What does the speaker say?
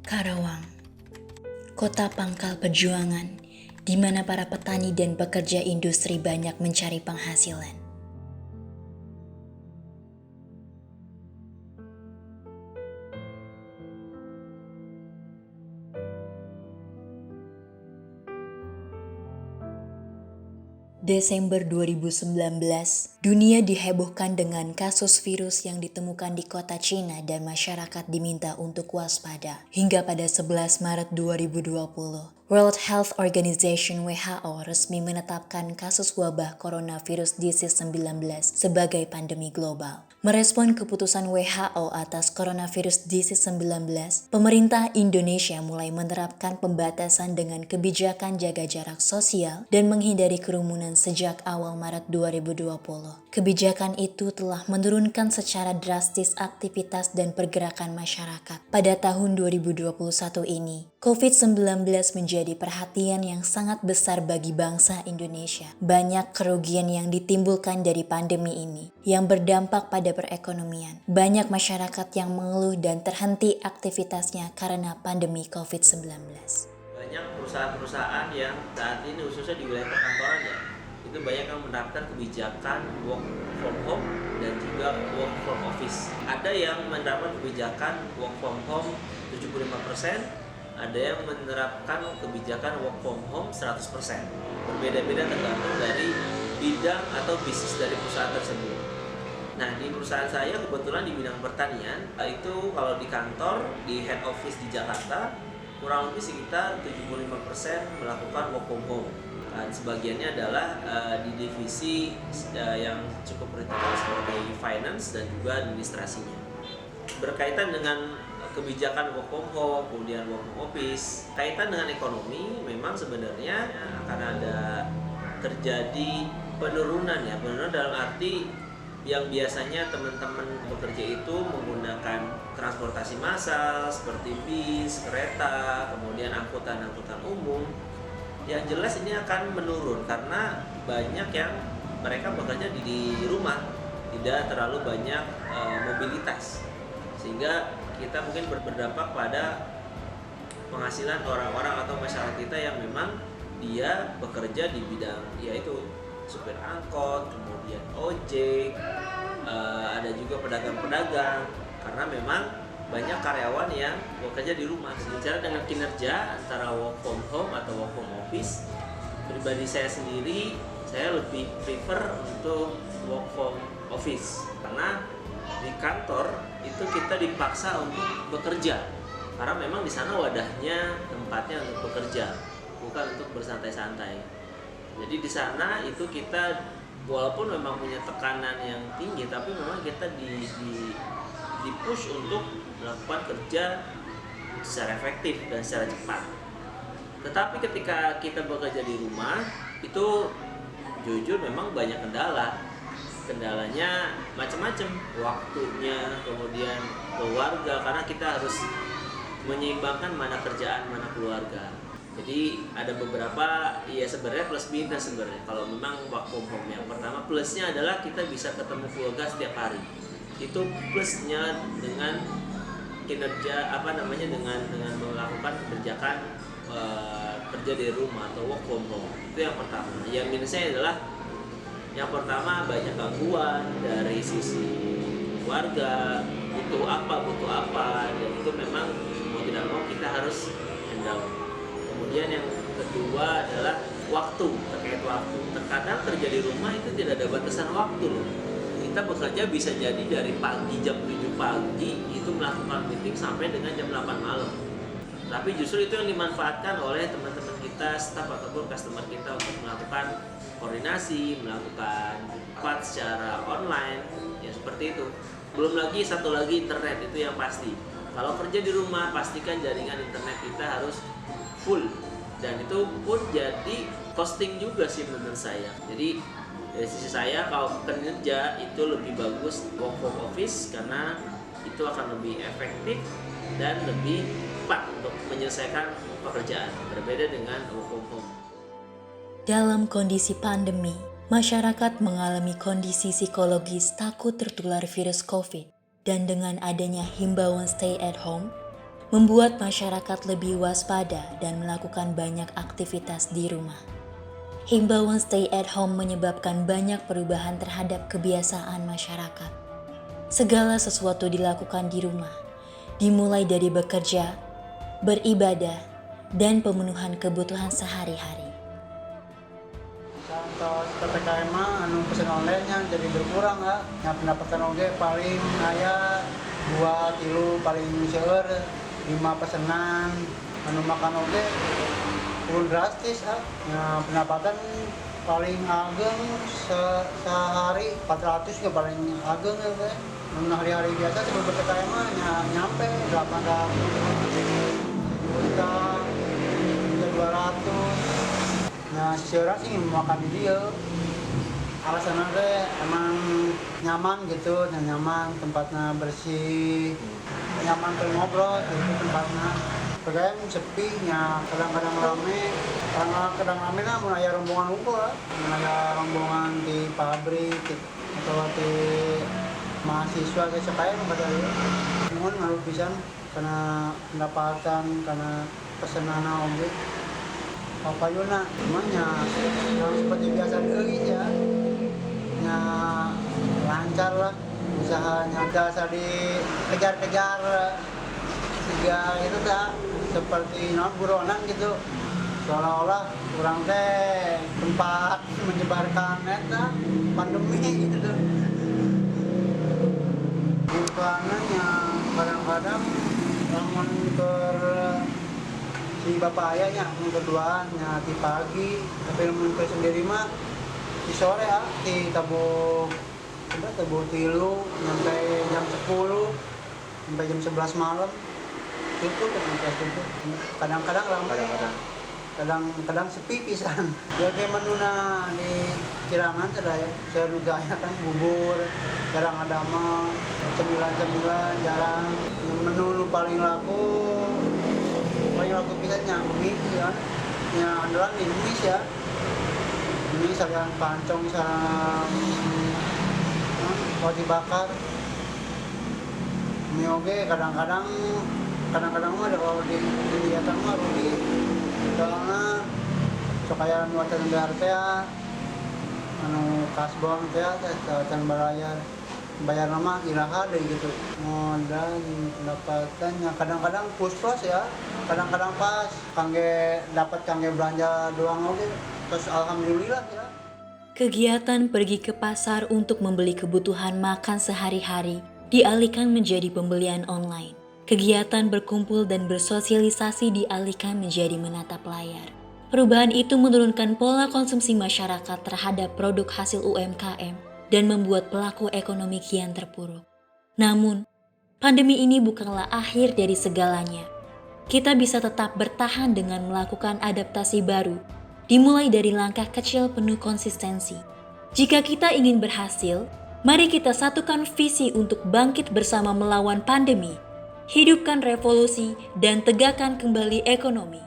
Karawang, kota pangkal perjuangan, di mana para petani dan pekerja industri banyak mencari penghasilan. Desember 2019, dunia dihebohkan dengan kasus virus yang ditemukan di kota Cina dan masyarakat diminta untuk waspada. Hingga pada 11 Maret 2020, World Health Organization (WHO) resmi menetapkan kasus wabah coronavirus disease 19 sebagai pandemi global. Merespon keputusan WHO atas coronavirus disease 19, pemerintah Indonesia mulai menerapkan pembatasan dengan kebijakan jaga jarak sosial dan menghindari kerumunan sejak awal Maret 2020. Kebijakan itu telah menurunkan secara drastis aktivitas dan pergerakan masyarakat. Pada tahun 2021 ini, COVID-19 menjadi perhatian yang sangat besar bagi bangsa Indonesia. Banyak kerugian yang ditimbulkan dari pandemi ini, yang berdampak pada perekonomian. Banyak masyarakat yang mengeluh dan terhenti aktivitasnya karena pandemi COVID-19. Banyak perusahaan-perusahaan yang saat ini khususnya di wilayah perkantoran ya, itu banyak yang menerapkan kebijakan work from home dan juga work from office. Ada yang menerapkan kebijakan work from home 75%, ada yang menerapkan kebijakan work from home 100%. Berbeda-beda tergantung dari bidang atau bisnis dari perusahaan tersebut. Nah, di perusahaan saya kebetulan di bidang pertanian, itu kalau di kantor, di head office di Jakarta, kurang lebih sekitar 75% melakukan work from home. Dan sebagiannya adalah di divisi yang cukup kritikal seperti finance dan juga administrasinya. Berkaitan dengan kebijakan work from home, kemudian work from office, kaitan dengan ekonomi, memang sebenarnya akan ada terjadi penurunan ya, penurunan dalam arti yang biasanya teman-teman bekerja itu menggunakan transportasi massal seperti bis, kereta, kemudian angkutan-angkutan umum. Yang jelas ini akan menurun karena banyak yang mereka bekerja di rumah, tidak terlalu banyak mobilitas, sehingga kita mungkin berdampak pada penghasilan orang-orang atau masyarakat kita yang memang dia bekerja di bidang yaitu supir angkot, kemudian ojek, ada juga pedagang-pedagang, karena memang banyak karyawan yang bekerja di rumah. Bicara dengan kinerja antara work from home atau work from office, pribadi saya sendiri, saya lebih prefer untuk work from office, karena di kantor itu kita dipaksa untuk bekerja, karena memang di sana wadahnya, tempatnya untuk bekerja, bukan untuk bersantai-santai. Jadi di sana itu kita walaupun memang punya tekanan yang tinggi, tapi memang kita di push untuk melakukan kerja secara efektif dan secara cepat. Tetapi ketika kita bekerja di rumah, itu jujur memang banyak kendala. Kendalanya macam-macam, waktunya, kemudian keluarga, karena kita harus menyeimbangkan mana kerjaan, mana keluarga. Jadi ada beberapa ya sebenarnya plus minus sebenarnya kalau memang work from home. Yang pertama plusnya adalah kita bisa ketemu keluarga setiap hari. Itu plusnya dengan kinerja dengan melakukan kerja dari rumah atau work from home. Itu yang pertama. Yang minusnya adalah yang pertama banyak gangguan dari sisi keluarga, butuh apa, dan itu memang mau tidak mau kita harus handle. Kemudian yang kedua adalah waktu, terkait waktu. Terkadang kerja di rumah itu tidak ada batasan waktu loh. Kita bekerja bisa jadi dari pagi jam 7 pagi itu melakukan meeting sampai dengan jam 8 malam. Tapi justru itu yang dimanfaatkan oleh teman-teman kita, staff ataupun customer kita untuk melakukan koordinasi, melakukan rapat secara online, ya seperti itu. Belum lagi satu lagi internet, itu yang pasti. Kalau kerja di rumah, pastikan jaringan internet kita harus full, dan itu pun jadi costing juga sih menurut saya. Jadi dari sisi saya kalau kerja itu lebih bagus work from office karena itu akan lebih efektif dan lebih cepat untuk menyelesaikan pekerjaan, berbeda dengan work from home. Dalam kondisi pandemi, masyarakat mengalami kondisi psikologis takut tertular virus COVID, dan dengan adanya himbauan stay at home, membuat masyarakat lebih waspada dan melakukan banyak aktivitas di rumah. Himbauan stay at home menyebabkan banyak perubahan terhadap kebiasaan masyarakat. Segala sesuatu dilakukan di rumah, dimulai dari bekerja, beribadah, dan pemenuhan kebutuhan sehari-hari. Contoh PPKM mah pesan online-nya jadi berkurang ya. Yang pendapatan oge paling aya 2 paling seueur 5 pesanan. Makan oge turun drastis ya. Pendapatan paling ageng sehari 400 juga paling ageng ya. Hari-hari biasa sebelum PPKM mah nyampe 800 juta 200. Nah, seorang sih makan di dia. Alasannya emang nyaman gitu, nyaman, tempatnya bersih, nyaman untuk ngobrol, gitu tempatnya. PPKM sepi, kadang-kadang rame, kadang rame lah, mau aya rombongan unggul lah, mau aya rombongan di pabrik, gitu. Atau di mahasiswa kayak sekaya nggak ada ya. Mohon ngaruh pisan karena pendapatan, karena pesanan oge. Apa yuna, semuanya yang seperti biasa dulu ya, lancar lah, usahanya biasa dikejar-kejar, sehingga itu tak seperti buronan gitu, seolah-olah kurang teh tempat menyebarkan eta pandemi gitu tuh. Bukannya kadang-kadang lamun si bapak ayahnya yang kedua di pagi, tapi yang sendiri mah di sore ya di tabu tilu sampai jam 10 sampai jam 11 malam tutup. Kadang-kadang ramai, kadang sepi pisan. Jadi menuna di Kirangan ya, saya juga kan bubur, jarang ada mah cemilan jarang. Menu paling laku pisannya mie kan, yang andalan di Indonesia. Ini sekalian pancong sama roti bakar. Mie oge kadang-kadang mah ada kalau di kegiatan mah rugi. Soalnya supaya nuatan BRT kasbon teh bayar nama iraha deh gitu. Dan pendapatannya kadang-kadang pusplos ya, kadang-kadang pas kangge belanja doang oke. Terus alhamdulillah ya. Kegiatan pergi ke pasar untuk membeli kebutuhan makan sehari-hari dialihkan menjadi pembelian online. Kegiatan berkumpul dan bersosialisasi dialihkan menjadi menatap layar. Perubahan itu menurunkan pola konsumsi masyarakat terhadap produk hasil UMKM dan membuat pelaku ekonomi kian terpuruk. Namun, pandemi ini bukanlah akhir dari segalanya. Kita bisa tetap bertahan dengan melakukan adaptasi baru, dimulai dari langkah kecil penuh konsistensi. Jika kita ingin berhasil, mari kita satukan visi untuk bangkit bersama melawan pandemi, hidupkan revolusi, dan tegakkan kembali ekonomi.